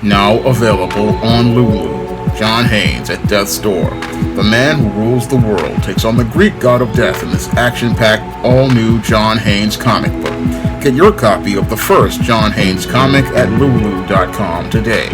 Now available on Lulu. John Haynes at Death's Door. The man who rules the world takes on the Greek god of death in this action-packed, all-new John Haynes comic book. Get your copy of the first John Haynes comic at lulu.com today.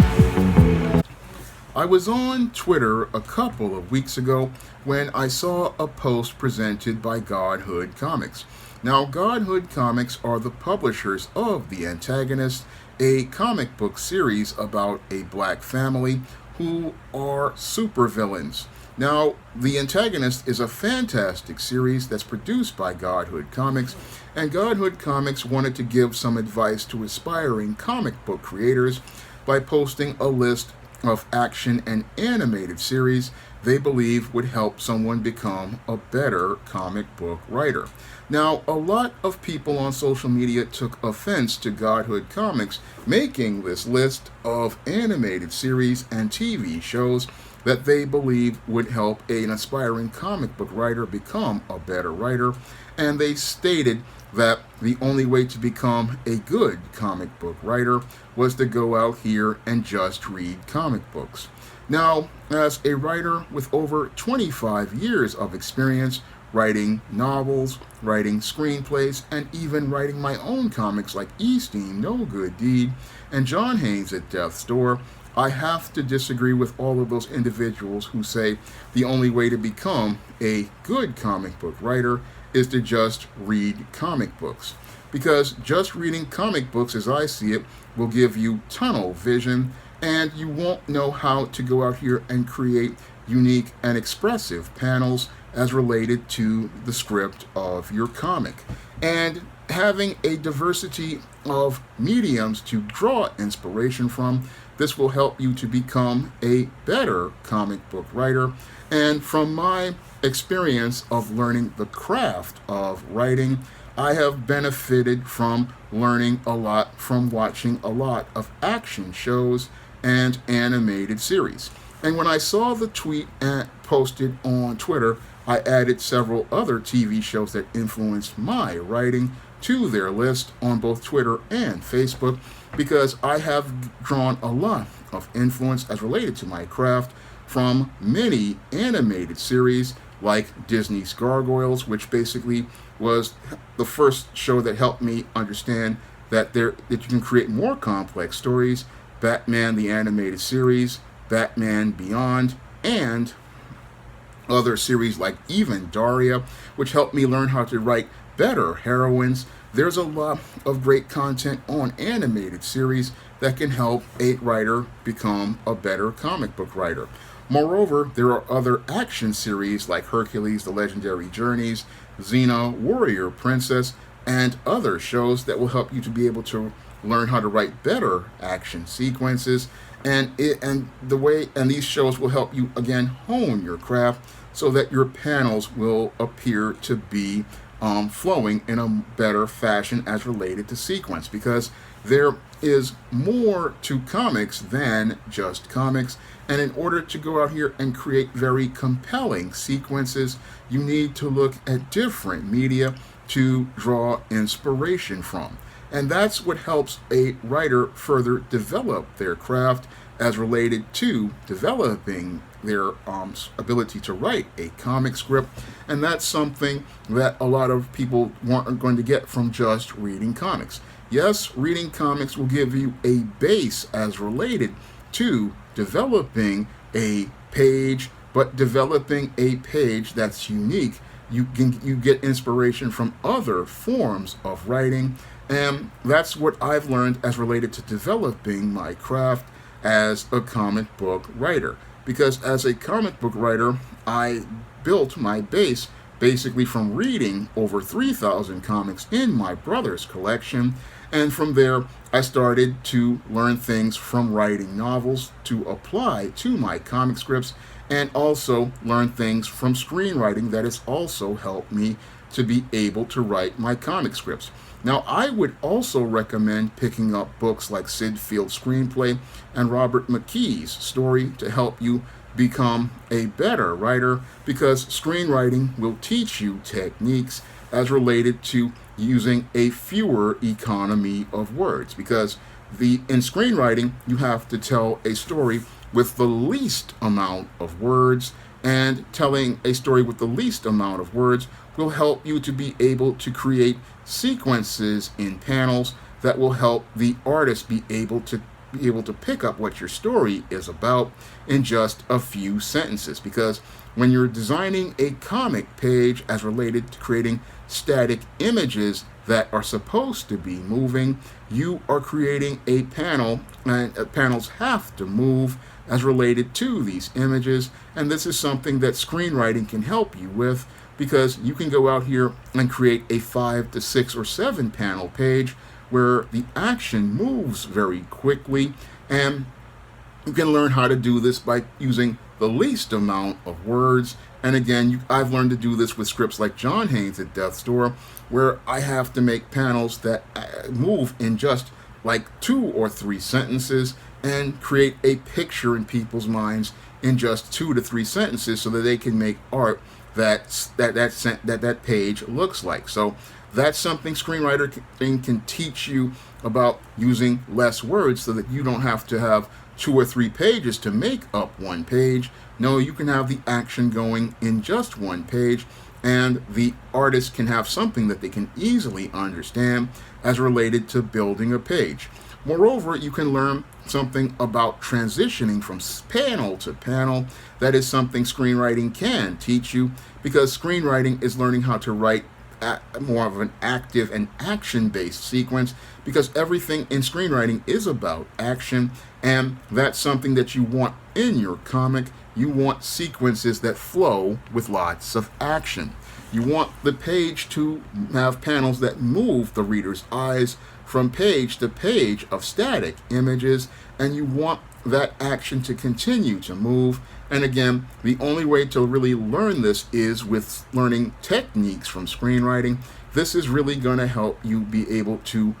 I was on Twitter a couple of weeks ago when I saw a post presented by Godhood Comics. Now, Godhood Comics are the publishers of The Antagonist, a comic book series about a black family who are supervillains. Now, The Antagonist is a fantastic series that's produced by Godhood Comics, and Godhood Comics wanted to give some advice to aspiring comic book creators by posting a list of action and animated series they believe would help someone become a better comic book writer. Now, a lot of people on social media took offense to Godhood Comics making this list of animated series and TV shows that they believe would help an aspiring comic book writer become a better writer, and they stated that the only way to become a good comic book writer was to go out here and just read comic books. Now, as a writer with over 25 years of experience writing novels, writing screenplays, and even writing my own comics like E-Steam, No Good Deed, and John Haynes at Death's Door, I have to disagree with all of those individuals who say the only way to become a good comic book writer is to just read comic books. Because just reading comic books, as I see it, will give you tunnel vision, and you won't know how to go out here and create unique and expressive panels as related to the script of your comic. And having a diversity of mediums to draw inspiration from, this will help you to become a better comic book writer. And from my experience of learning the craft of writing, I have benefited from learning a lot from watching a lot of action shows and animated series. And when I saw the tweet posted on Twitter, I added several other TV shows that influenced my writing to their list on both Twitter and Facebook, because I have drawn a lot of influence as related to my craft from many animated series like Disney's Gargoyles, which basically was the first show that helped me understand that you can create more complex stories, Batman the Animated Series, Batman Beyond, and other series like even Daria, which helped me learn how to write better heroines. There's a lot of great content on animated series that can help a writer become a better comic book writer. Moreover, there are other action series like Hercules, The Legendary Journeys, Xena, Warrior Princess, and other shows that will help you to be able to learn how to write better action sequences, and these shows will help you again hone your craft so that your panels will appear to be flowing in a better fashion as related to sequence, because there is more to comics than just comics. And in order to go out here and create very compelling sequences, you need to look at different media to draw inspiration from. And that's what helps a writer further develop their craft as related to developing their ability to write a comic script. And that's something that a lot of people aren't going to get from just reading comics. Yes, reading comics will give you a base as related to developing a page, but developing a page that's unique, you get inspiration from other forms of writing. And that's what I've learned as related to developing my craft as a comic book writer. Because as a comic book writer, I built my base basically from reading over 3,000 comics in my brother's collection. And from there, I started to learn things from writing novels to apply to my comic scripts, and also learn things from screenwriting that has also helped me to be able to write my comic scripts. Now, I would also recommend picking up books like Sid Field's screenplay and Robert McKee's story to help you become a better writer, because screenwriting will teach you techniques as related to using a fewer economy of words. Because In screenwriting, you have to tell a story with the least amount of words, and telling a story with the least amount of words will help you to be able to create sequences in panels that will help the artist be able to pick up what your story is about in just a few sentences. Because when you're designing a comic page as related to creating static images that are supposed to be moving, you are creating a panel, and panels have to move as related to these images. And this is something that screenwriting can help you with, because you can go out here and create a 5 to 6 or 7 panel page where the action moves very quickly, and you can learn how to do this by using the least amount of words. And again, I've learned to do this with scripts like John Haynes at Death's Door, where I have to make panels that move in just like 2 or 3 sentences and create a picture in people's minds in just 2 to 3 sentences, so that they can make art that page looks like. So that's something screenwriting can teach you about using less words, so that you don't have to have 2 or 3 pages to make up one page. No, you can have the action going in just one page, and the artist can have something that they can easily understand as related to building a page. Moreover, you can learn something about transitioning from panel to panel. That is something screenwriting can teach you, because screenwriting is learning how to write more of an active and action-based sequence, because everything in screenwriting is about action, and that's something that you want in your comic. You want sequences that flow with lots of action. You want the page to have panels that move the reader's eyes from page to page of static images, and you want that action to continue to move. And again, the only way to really learn this is with learning techniques from screenwriting. This is really going to help you be able to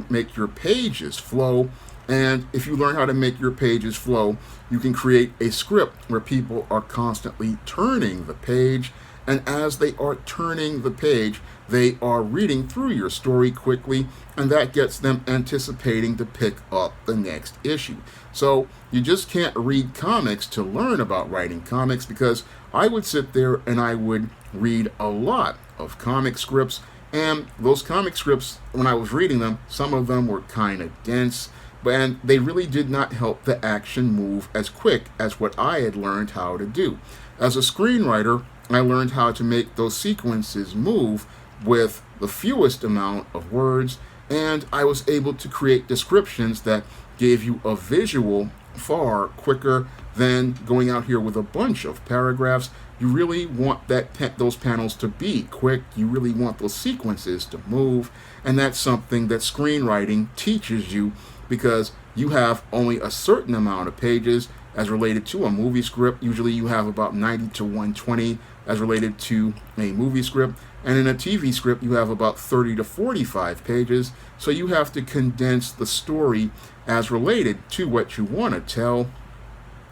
make your pages flow. And if you learn how to make your pages flow, you can create a script where people are constantly turning the page, and as they are turning the page, they are reading through your story quickly, and that gets them anticipating to pick up the next issue. So you just can't read comics to learn about writing comics, because I would sit there and I would read a lot of comic scripts, and those comic scripts, when I was reading them, some of them were kind of dense, and they really did not help the action move as quick as what I had learned how to do. As a screenwriter, I learned how to make those sequences move with the fewest amount of words, and I was able to create descriptions that gave you a visual far quicker than going out here with a bunch of paragraphs. You really want those panels to be quick. You really want those sequences to move, and that's something that screenwriting teaches you, because you have only a certain amount of pages as related to a movie script. Usually you have about 90 to 120 as related to a movie script, and in a TV script you have about 30 to 45 pages. So you have to condense the story as related to what you want to tell,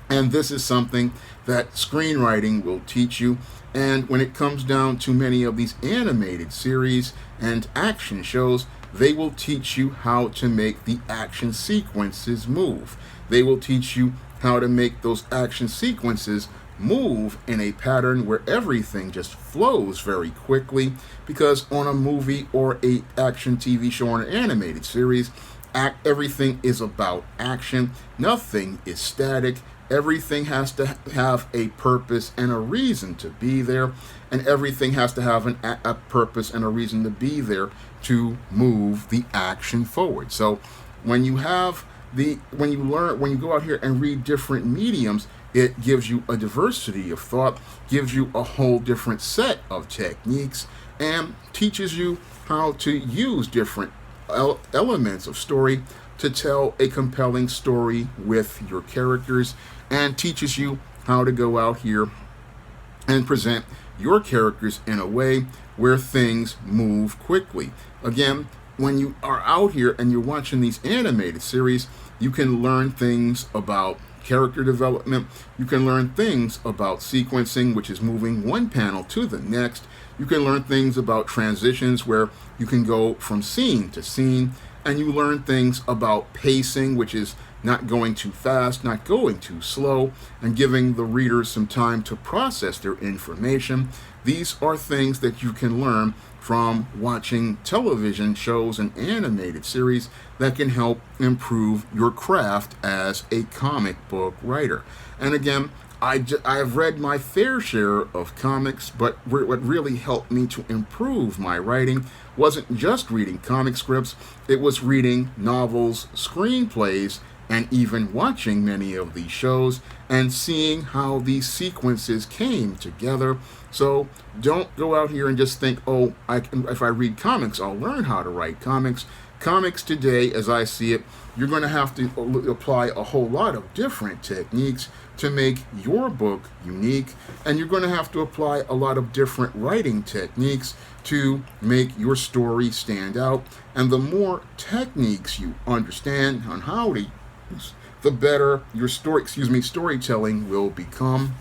and this is something that screenwriting will teach you. And when it comes down to many of these animated series and action shows, they will teach you how to make the action sequences move. They will teach you how to make those action sequences move in a pattern where everything just flows very quickly, because on a movie or a action TV show or an animated series, everything is about action. Nothing is static. Everything has to have a purpose and a reason to be there, and everything has to have a purpose and a reason to be there to move the action forward. So when you go out here and read different mediums, it gives you a diversity of thought, gives you a whole different set of techniques, and teaches you how to use different elements of story to tell a compelling story with your characters, and teaches you how to go out here and present your characters in a way where things move quickly. Again, when you are out here and you're watching these animated series, you can learn things about character development. You can learn things about sequencing, which is moving one panel to the next. You can learn things about transitions, where you can go from scene to scene. and you learn things about pacing, which is not going too fast, not going too slow, and giving the readers some time to process their information. These are things that you can learn from watching television shows and animated series that can help improve your craft as a comic book writer. And again, I've read my fair share of comics, but what really helped me to improve my writing wasn't just reading comic scripts, it was reading novels, screenplays, and even watching many of these shows and seeing how these sequences came together. So don't go out here and just think, oh, if I read comics, I'll learn how to write comics. Comics today, as I see it, you're going to have to apply a whole lot of different techniques to make your book unique, and you're going to have to apply a lot of different writing techniques to make your story stand out. And the more techniques you understand on how to use, the better your storytelling will become,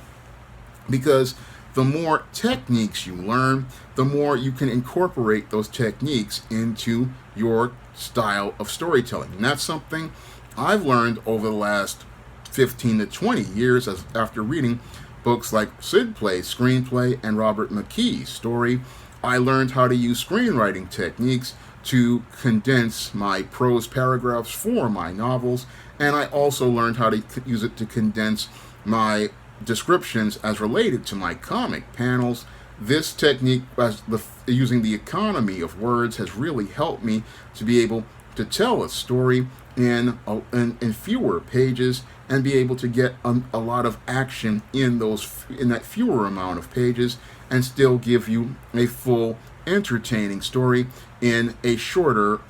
because the more techniques you learn, the more you can incorporate those techniques into your style of storytelling. And that's something I've learned over the last 15 to 20 years after reading books like Sid Play's Screenplay and Robert McKee's Story. I learned how to use screenwriting techniques to condense my prose paragraphs for my novels, and I also learned how to use it to condense my descriptions as related to my comic panels. This technique, using the economy of words, has really helped me to be able to tell a story in fewer pages and be able to get a lot of action in that fewer amount of pages and still give you a full, entertaining story in a shorter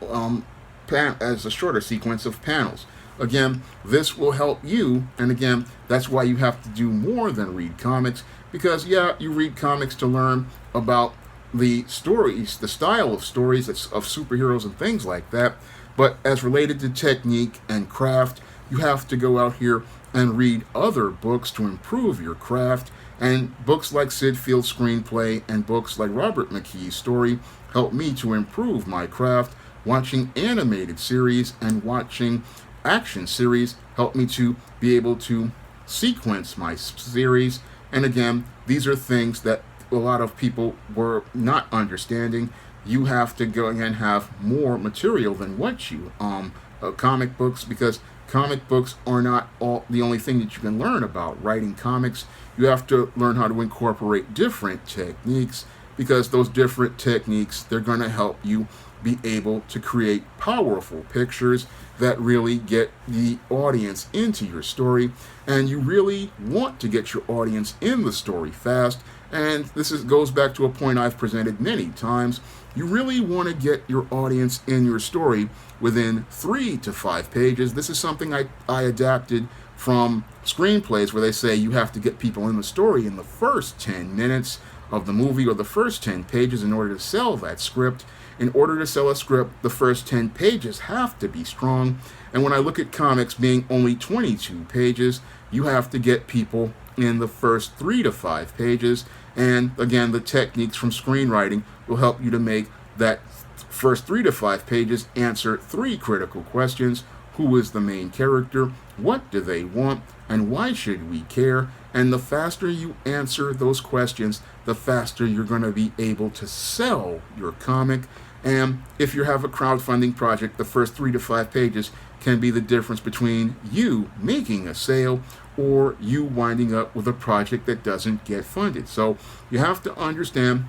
as a shorter sequence of panels. Again, this will help you, and again, that's why you have to do more than read comics, because yeah, you read comics to learn about the stories, the style of stories of superheroes and things like that, but as related to technique and craft, you have to go out here and read other books to improve your craft, and books like Sid Field's Screenplay and books like Robert McKee's Story help me to improve my craft. Watching animated series and watching action series help me to be able to sequence my series. And again, these are things that a lot of people were not understanding. You have to go and have more material than what you comic books, because comic books are not the only thing that you can learn about writing comics. You have to learn how to incorporate different techniques, because those different techniques, they're going to help you be able to create powerful pictures that really get the audience into your story. And you really want to get your audience in the story fast. And this goes back to a point I've presented many times. You really want to get your audience in your story within 3 to 5 pages. This is something I adapted from screenplays, where they say you have to get people in the story in the first 10 minutes of the movie or the first 10 pages in order to sell that script. In order to sell a script, the first 10 pages have to be strong. And when I look at comics being only 22 pages, you have to get people in the first 3 to 5 pages. And again, the techniques from screenwriting will help you to make that first 3 to 5 pages answer 3 critical questions. Who is the main character? What do they want? And why should we care? And the faster you answer those questions, the faster you're going to be able to sell your comic. And if you have a crowdfunding project, the first 3 to 5 pages can be the difference between you making a sale or you winding up with a project that doesn't get funded. So you have to understand,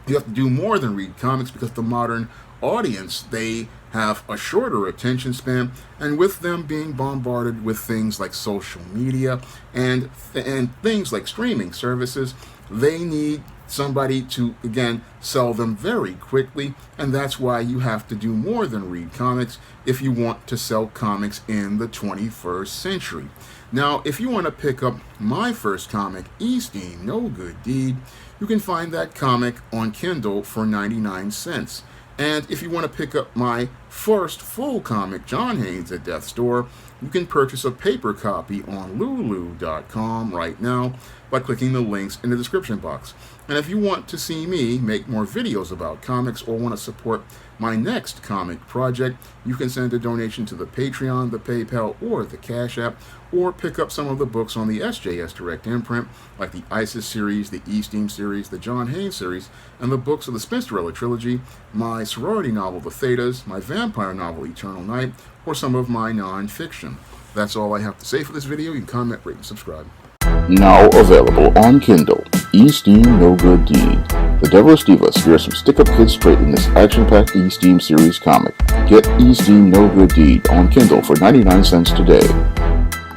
you have to do more than read comics, because the modern audience, they have a shorter attention span, and with them being bombarded with things like social media and things like streaming services, they need somebody to, again, sell them very quickly. And that's why you have to do more than read comics if you want to sell comics in the 21st century. Now, if you want to pick up my first comic, Eastine, No Good Deed, you can find that comic on Kindle for 99 cents. And if you want to pick up my first full comic, John Haynes at Death's Door, you can purchase a paper copy on Lulu.com right now by clicking the links in the description box. And if you want to see me make more videos about comics or want to support my next comic project, you can send a donation to the Patreon, the PayPal, or the Cash App, or pick up some of the books on the SJS Direct imprint, like the ISIS series, the E-Steam series, the John Haynes series, and the books of the Spinsterella trilogy, my sorority novel, The Thetas, my vampire novel, Eternal Night, or some of my non-fiction. That's all I have to say for this video. You can comment, rate, and subscribe. Now available on Kindle, E-Steam No Good Deed. The Devilish Diva scares some stick-up kids straight in this action-packed E-Steam series comic. Get E-Steam No Good Deed on Kindle for 99 cents today.